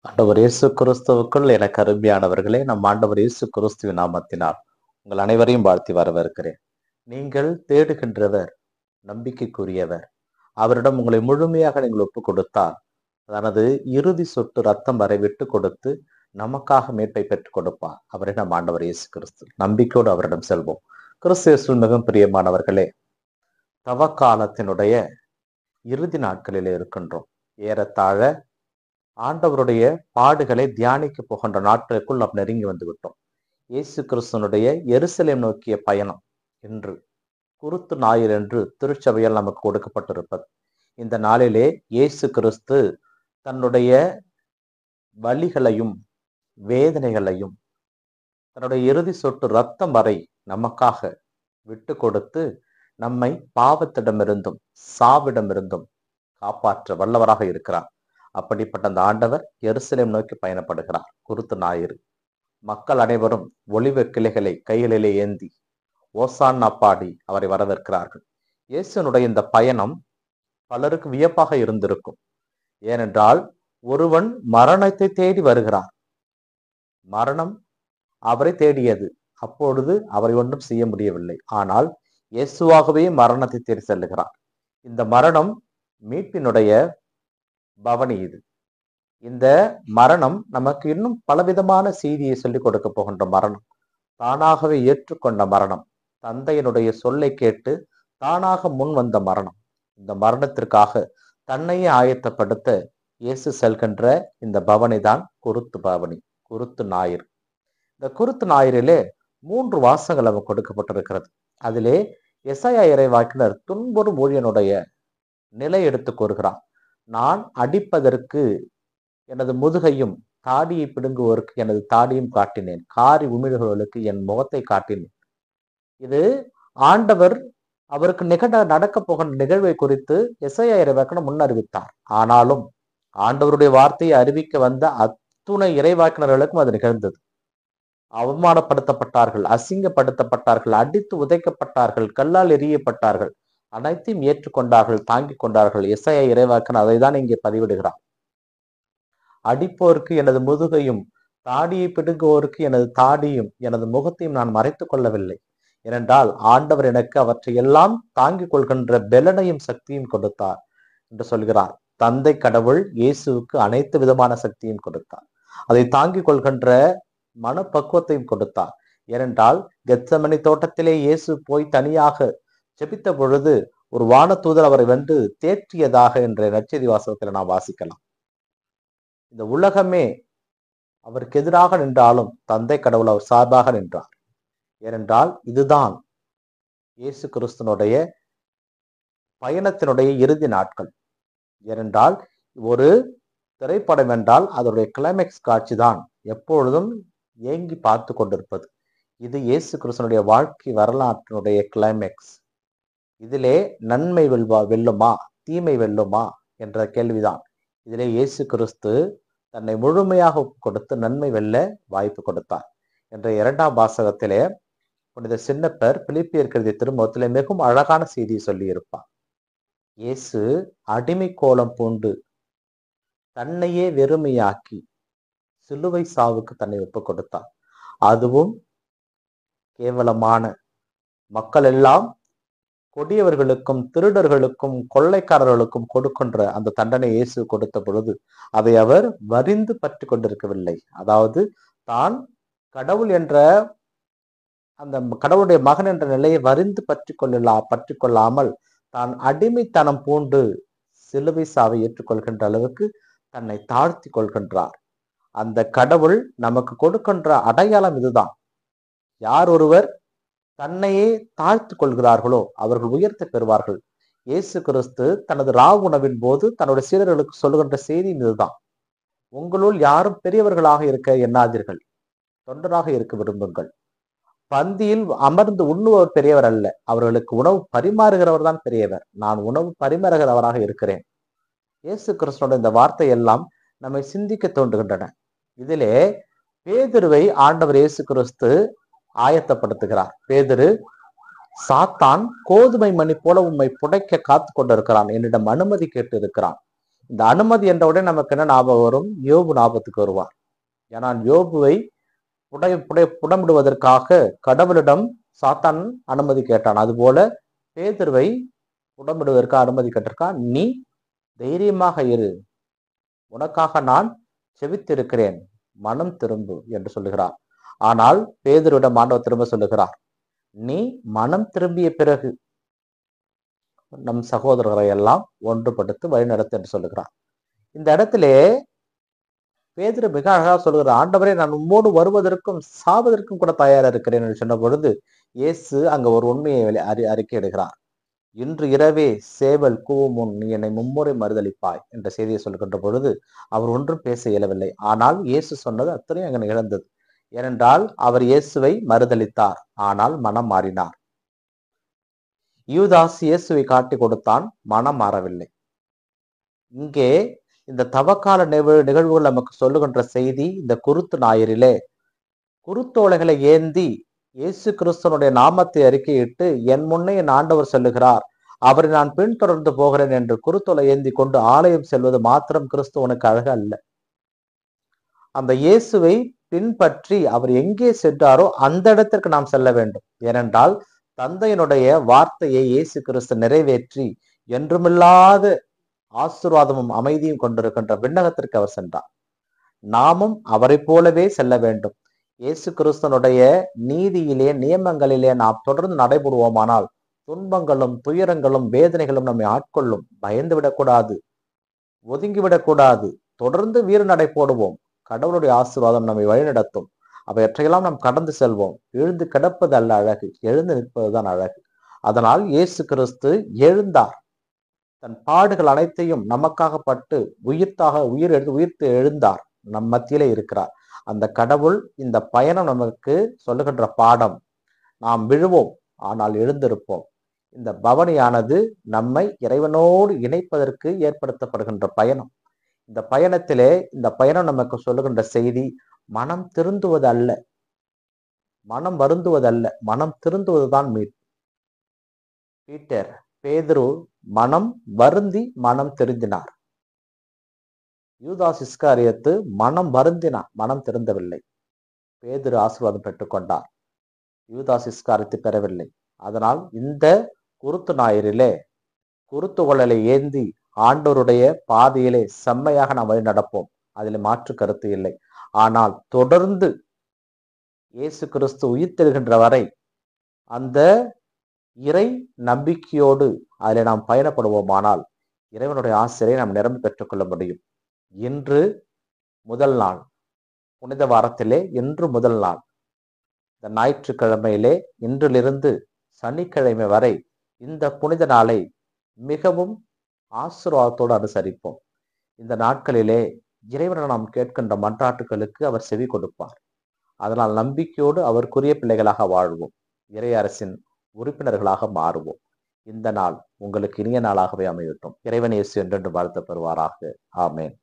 ஆண்டவர் இயேசு கிறிஸ்துவுக்குள் எனக்கு அருமையானவர்களே, நம் ஆண்டவர் இயேசு கிறிஸ்துவின் நாமத்தினால் உங்கள் அனைவரையும் வாழ்த்தி வரவேற்கிறேன். நீங்கள் தேடுகின்றவர் நம்பிக்கைக்குரியவர். அவரிடம் உங்களை முழுமையாக நீங்கள் ஒப்புக் கொடுத்தால் தனது இறுதி சொட்டு ரத்தம் வரை விட்டு கொடுத்து நமக்காக மீட்பை பெற்றுக் கொடுப்பார். அவரே நம் ஆண்டவர் இயேசு கிறிஸ்து. நம்பிக்கையோடு அவரிடம் செல்வோம். கிறிஸ்து இயேசுவில் மிகவும் பிரியமானவர்களே, தவக்காலத்தினுடைய இறுதி நாட்களிலே இருக்கின்றோம். ஏறத்தாழ ஆண்டவருடைய பாடுகளை தியானிக்க போகின்ற நாட்களுக்குள் நாம் நெருங்கி வந்து விட்டோம். இயேசு கிறிஸ்துவனுடைய எருசலேம் நோக்கிய பயணம் இன்று குருத்து ஞாயிறு என்று திருச்சபையால் நமக்கு கொடுக்கப்பட்டிருப்பது. இந்த நாளிலே இயேசு கிறிஸ்து தன்னுடைய வலிகளையும் வேதனைகளையும் தன்னுடைய இறுதி சொட்டு ரத்தம் வரை நமக்காக விட்டு கொடுத்து நம்மை பாவத்திடமிருந்தும் சாவிடமிருந்தும் காப்பாற்ற வல்லவராக இருக்கிறார். அப்படிப்பட்ட அந்த ஆண்டவர் எருசலேம் நோக்கி பயணப்படுகிறார். குருத்து ஞாயிறு மக்கள் அனைவரும் ஒலிவ கிளைகளை கைகளிலே ஏந்தி ஓசான்னா பாடி அவரை வரவேற்கிறார்கள். இயேசுனுடைய இந்த பயணம் பலருக்கு வியப்பாக இருந்திருக்கும். ஏனென்றால் ஒருவன் மரணத்தை தேடி வருகிறார். மரணம் அவரை தேடியது. அப்பொழுது அவரை ஒன்றும் செய்ய முடியவில்லை. ஆனால் இயேசுவாகவே மரணத்தை தேடி செல்லுகிறார். இந்த மரணம் மீட்பினுடைய பவனி. இது இந்த மரணம் நமக்கு இன்னும் பலவிதமான செய்தியை சொல்லிக் கொடுக்க போகின்ற மரணம். தானாகவே ஏற்றுக்கொண்ட மரணம். தந்தையினுடைய சொல்லை கேட்டு தானாக முன் வந்த மரணம். இந்த மரணத்திற்காக தன்னையே ஆயத்தப்படுத்த இயேசு செல்கின்ற இந்த பவனி தான் குருத்து பவனி, குருத்து ஞாயிறு. இந்த குருத்து ஞாயிறிலே 3 வாசகங்கள் நமக்கு கொடுக்கப்பட்டிருக்கிறது. அதிலே எசாயா இறைவாக்கினர் துன்புறும் ஊழியனுடைய நிலை எடுத்து கூறுகிறார். நான் அடிப்பதற்கு எனது முதுகையும் தாடியை பிடுங்குவோருக்கு எனது தாடியும் காட்டினேன், காரி உமிழ்களுக்கு என் முகத்தை காட்டினேன். இது ஆண்டவர் அவருக்கு நடக்க போகின்ற நிகழ்வை குறித்து எசாயா இறைவாக்கினர் முன்னறிவித்தார். ஆனாலும் ஆண்டவருடைய வார்த்தையை அறிவிக்க வந்த அத்துணை இறைவாக்கினர்களுக்கும் அது நிகழ்ந்தது. அவமானப்படுத்தப்பட்டார்கள், அசிங்கப்படுத்தப்பட்டார்கள், அடித்து உதைக்கப்பட்டார்கள், கல்லால் எறியப்பட்டார்கள். அனைத்தையும் ஏற்றுக்கொண்டார்கள், தாங்கிக் கொண்டார்கள். எசாயா இறைவாக்கினர் அதை தான் இங்கே பதிவிடுகிறார். அடிப்போருக்கு எனது முதுகையும் தாடியை பிடுங்குவோருக்கு எனது தாடியும் எனது முகத்தையும் நான் மறைத்துக் கொள்ளவில்லை. ஏனென்றால் ஆண்டவர் எனக்கு அவற்றை எல்லாம் தாங்கிக் கொள்கின்ற பெலனையும் சக்தியும் கொடுத்தார் என்று சொல்கிறார். தந்தை கடவுள் இயேசுவுக்கு அனைத்து விதமான சக்தியும் கொடுத்தார். அதை தாங்கிக் கொள்கின்ற மனப்பக்குவத்தையும் கொடுத்தார். ஏனென்றால் கெத்சமனி தோட்டத்திலே இயேசு போய் தனியாக ஜெபித்த பொழுது ஒரு வானதூதர் அவரை வென்று தேற்றியதாக என்ற நற்செய்தி வாசகத்தில் நாம் வாசிக்கலாம். இந்த உலகமே அவருக்கு எதிராக நின்றாலும் தந்தை கடவுள் அவர் சார்பாக நின்றார். ஏனென்றால் இதுதான் இயேசு கிறிஸ்துனுடைய பயணத்தினுடைய இறுதி நாட்கள். ஏனென்றால் ஒரு திரைப்படம் என்றால் அதனுடைய கிளைமேக்ஸ் காட்சி தான் எப்பொழுதும் ஏங்கி பார்த்து கொண்டிருப்பது. இது இயேசு கிறிஸ்துனுடைய வாழ்க்கை வரலாற்றினுடைய கிளைமேக்ஸ். இதிலே நன்மை வெல்லுமா தீமை வெல்லுமா என்ற கேள்விதான். இதிலே இயேசு கிறிஸ்து தன்னை முழுமையாக கொடுத்து நன்மை வெல்ல வாய்ப்பு கொடுத்தார் என்ற 2ஆம் வாசகத்திலே புனித சின்னப்பர் பிலிப்பியர் எழுதிய திருமுகத்திலே மிகவும் அழகான செய்தியை சொல்லி இருப்பார். இயேசு அடிமை கோலம் பூண்டு தன்னையே வெறுமையாக்கி சிலுவை சாவுக்கு தன்னை ஒப்புக் கொடுத்தார். அதுவும் கேவலமான மக்கள் எல்லாம் கொடியவர்களுக்கும் திருடர்களுக்கும் கொள்ளைக்காரர்களுக்கும் கொடுக்கின்ற அந்த தண்டனை இயேசு கொடுத்த பொழுது அதை அவர் வரிந்து பற்றி கொண்டிருக்கவில்லை. அதாவது தான் கடவுள் என்ற அந்த கடவுளுடைய மகன் என்ற நிலையை வரிந்து பற்றி கொள்ளாமல் தான் அடிமைத்தனம் பூண்டு சிலுவை சாவை ஏற்றுக்கொள்கின்ற அளவுக்கு தன்னை தாழ்த்தி கொள்கின்றார். அந்த கடவுள் நமக்கு கொடுக்கின்ற அடையாளம் இதுதான். யார் ஒருவர் தன்னையே தாழ்த்து கொள்கிறார்களோ அவர்கள் உயர்த்த பெறுவார்கள். இயேசு கிறிஸ்து தனது ராவு உணவின் போது தன்னுடைய சீடர்களுக்கு சொல்லுகின்ற செய்தி இதுதான். உங்களுள் யாரும் பெரியவர்களாக இருக்க எண்ணாதீர்கள், தொண்டராக இருக்க விரும்புங்கள். பந்தியில் அமர்ந்து உண்ணுவர் பெரியவர் அல்ல, அவர்களுக்கு உணவு பரிமாறுகிறவர் தான் பெரியவர். நான் உணவு பரிமாறுகிறவராக இருக்கிறேன். இயேசு கிறிஸ்துவோட இந்த வார்த்தை எல்லாம் நம்மை சிந்திக்க தோன்றுகின்றன. இதிலே பேதுருவை ஆண்டவர் இயேசு கிறிஸ்து ஆயத்தப்படுத்துகிறார். பேதுரு சாத்தான் கோதுமை மணி போல உம்மை புடைக்க காத்து கொண்டிருக்கிறான், என்னிடம் அனுமதி கேட்டு இருக்கிறான். இந்த அனுமதி என்றவுடனே நமக்கு என்ன ஞாபகம் வரும்? யோபு ஞாபகத்துக்கு வருவார். ஏன்னா யோபுவை புடமிடுவதற்காக கடவுளிடம் சாத்தான் அனுமதி கேட்டான். அதுபோல பேதுருவை புடமிடுவதற்கு அனுமதி கேட்டிருக்கான். நீ தைரியமாக இரு, உனக்காக நான் செவித்திருக்கிறேன், மனம் திரும்பு என்று சொல்லுகிறார். ஆனால் பேதுருவிடம் ஆண்டவர் திரும்ப சொல்லுகிறார், நீ மனம் திரும்பிய பிறகு நம் சகோதரர்களை எல்லாம் ஒன்றுபடுத்தி வழிநடத்து என்று சொல்லுகிறார். இந்த இடத்திலே பேதுரு மிக அழகாக சொல்லுகிறார், ஆண்டவரே நான் உம்மோடு வருவதற்கும் சாவதற்கும் கூட தயாரா இருக்கிறேன் என்று சொன்ன பொழுது இயேசு அங்க ஒரு உண்மையை அறிக்கையிடுகிறார். இன்று இரவே சேவல் கூவும் முன் நீ என்னை மும்முறை மறுதளிப்பாய் என்ற செய்தியை சொல்கின்ற பொழுது அவர் ஒன்றும் பேச இயலவில்லை. ஆனால் இயேசு சொன்னது அத்தனையும் அங்கே நிகழ்ந்தது. ஏனென்றால் அவர் இயேசுவை மறுதளித்தார், ஆனால் மனம் மாறினார். யூதாஸ் இயேசுவை காட்டி கொடுத்தான், மனம் மாறவில்லை. இங்கே இந்த தவக்கால நிகழ்வுகள் நமக்கு சொல்லுகின்ற செய்தி, இந்த குருத்து ஞாயிறிலே குருத்தோலைகளை ஏந்தி இயேசு கிறிஸ்துவனுடைய நாமத்தை அறிக்கையிட்டு என் முன்னே என் ஆண்டவர் சொல்லுகிறார், அவரை நான் பின்தொடர்ந்து போகிறேன் என்று குருத்தோலை ஏந்தி கொண்டு ஆலயம் செல்வது மாத்திரம் கிறிஸ்துவனுக்கு அழகு அல்ல. அந்த இயேசுவை பின்பற்றி அவர் எங்கே சென்றாரோ அந்த இடத்திற்கு நாம் செல்ல வேண்டும். ஏனென்றால் தந்தையினுடைய வார்த்தையை இயேசு கிறிஸ்து நிறைவேற்றி என்றுமில்லாத ஆசீர்வாதமும் அமைதியும் கொண்டிருக்கின்ற விண்ணகத்திற்கு அவர் சென்றார். நாமும் அவரை போலவே செல்ல வேண்டும். இயேசு கிறிஸ்தனுடைய நீதியிலே நியமங்களிலே நாம் தொடர்ந்து நடைபெறுவோமானால் துன்பங்களும் துயரங்களும் வேதனைகளும் நம்மை ஆட்கொள்ளும். பயந்து விடக்கூடாது, ஒதுங்கிவிடக்கூடாது. தொடர்ந்து வீர நடை போடுவோம். கடவுளுடைய ஆசீர்வாதம் நம்மை வழிநடத்தும். அவையற்றையெல்லாம் நாம் கடந்து செல்வோம். எழுந்து கிடப்பது அல்ல அழகு, எழுந்து நிற்பதுதான் அழகு. அதனால் இயேசு கிறிஸ்து எழுந்தார். தன் பாடுகள் அனைத்தையும் நமக்காக பட்டு உயிர்த்து எழுந்தார். நம் மத்தியிலே இருக்கிறார். அந்த கடவுள் இந்த பயணம் நமக்கு சொல்லுகின்ற பாடம். நாம் விழுவோம், ஆனால் எழுந்திருப்போம். இந்த பவனியானது நம்மை இறைவனோடு இணைப்பதற்கு ஏற்படுத்தப்படுகின்ற பயணம். இந்த பயணத்திலே இந்த பயணம் நமக்கு சொல்லுகின்ற செய்தி, மனம் திருந்துவது அல்ல, மனம் வருந்துவதல்ல, மனம் திருந்துவதுதான் பேதுரு மனம் வருந்தி மனம் திருந்தினார். யூதாஸ் இஸ்காரியத்து மனம் வருந்தினார், மனம் திருந்தவில்லை. பேதுரு ஆசீர்வாதம் பெற்றுக்கொண்டார், யூதாஸ் இஸ்காரியத்து பெறவில்லை. அதனால் இந்த குருத்து ஞாயிறிலே குருத்துகளை ஏந்தி ஆண்டவருடைய பாதையிலே செம்மையாக நாம் வழி நடப்போம். அதில் மாற்று கருத்து இல்லை. ஆனால் தொடர்ந்து இயேசு கிறிஸ்து உயிர்த்தெழுகின்ற வரை அந்த இறை நம்பிக்கையோடு அதில் நாம் பயணப்படுவோமானால் இறைவனுடைய ஆசிரியை நாம் நிரம்பி பெற்றுக்கொள்ள முடியும். இன்று முதல் நாள், புனித வாரத்திலே இன்று முதல் நாள், இந்த ஞாயிற்றுக்கிழமையிலே இன்றிலிருந்து சனிக்கிழமை வரை இந்த புனித நாளை மிகவும் ஆசீர்வாதத்தோடு அனுசரிப்போம். இந்த நாட்களிலே இறைவனை நாம் கேட்கின்ற மன்றாட்டுகளுக்கு அவர் செவி கொடுப்பார். அதனால் நம்பிக்கையோடு அவருக்குரிய பிள்ளைகளாக வாழ்வோம், இறை அரசின் உறுப்பினர்களாக மாறுவோம். இந்த நாள் உங்களுக்கு இனிய நாளாகவே அமையட்டும். இறைவன் இயேசு என்றென்று வாழ்த்த பெறுவாராக. ஆமேன்.